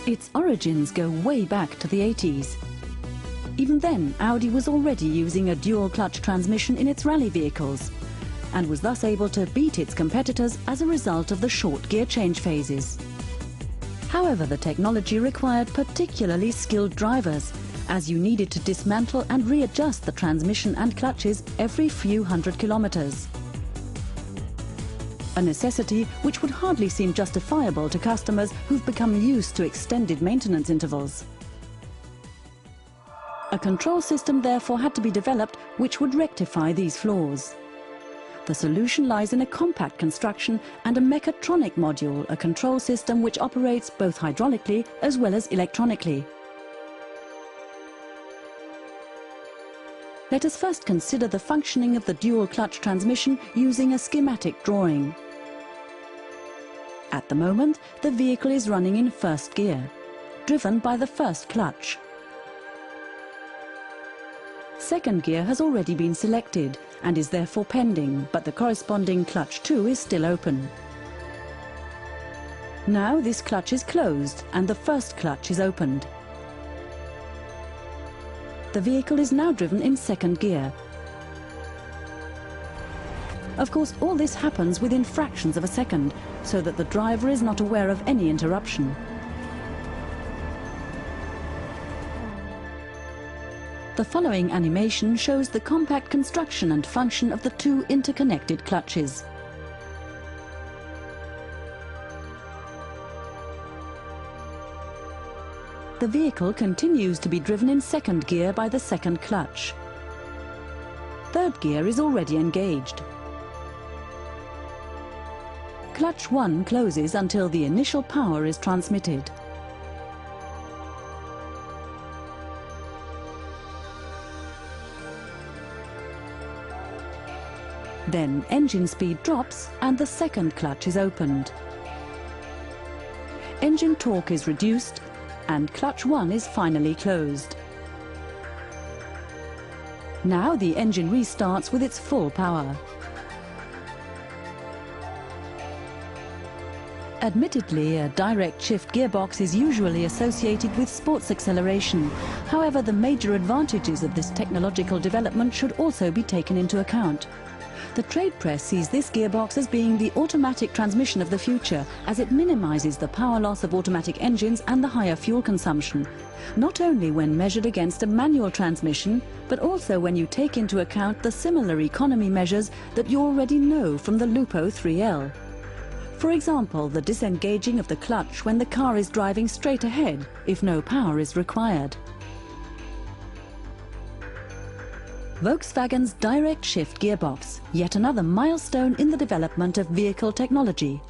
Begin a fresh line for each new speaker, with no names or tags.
Its origins go way back to the 80s. Even then, Audi was already using a dual-clutch transmission in its rally vehicles, and was thus able to beat its competitors as a result of the short gear change phases. However, the technology required particularly skilled drivers, as you needed to dismantle and readjust the transmission and clutches every few hundred kilometers. A necessity which would hardly seem justifiable to customers who've become used to extended maintenance intervals. A control system therefore had to be developed which would rectify these flaws. The solution lies in a compact construction and a mechatronic module, a control system which operates both hydraulically as well as electronically. Let us first consider the functioning of the dual-clutch transmission using a schematic drawing. At the moment, the vehicle is running in first gear, driven by the first clutch. Second gear has already been selected and is therefore pending, but the corresponding clutch 2 is still open. Now this clutch is closed and the first clutch is opened. The vehicle is now driven in second gear. Of course, all this happens within fractions of a second, so that the driver is not aware of any interruption. The following animation shows the compact construction and function of the two interconnected clutches. The vehicle continues to be driven in second gear by the second clutch. Third gear is already engaged. Clutch 1 closes until the initial power is transmitted. Then engine speed drops and the second clutch is opened. Engine torque is reduced and clutch 1 is finally closed. Now the engine restarts with its full power. Admittedly, a direct shift gearbox is usually associated with sports acceleration. However, the major advantages of this technological development should also be taken into account. The trade press sees this gearbox as being the automatic transmission of the future, as it minimizes the power loss of automatic engines and the higher fuel consumption, not only when measured against a manual transmission, but also when you take into account the similar economy measures that you already know from the Lupo 3L. For example, the disengaging of the clutch when the car is driving straight ahead, if no power is required. Volkswagen's direct shift gearbox, yet another milestone in the development of vehicle technology.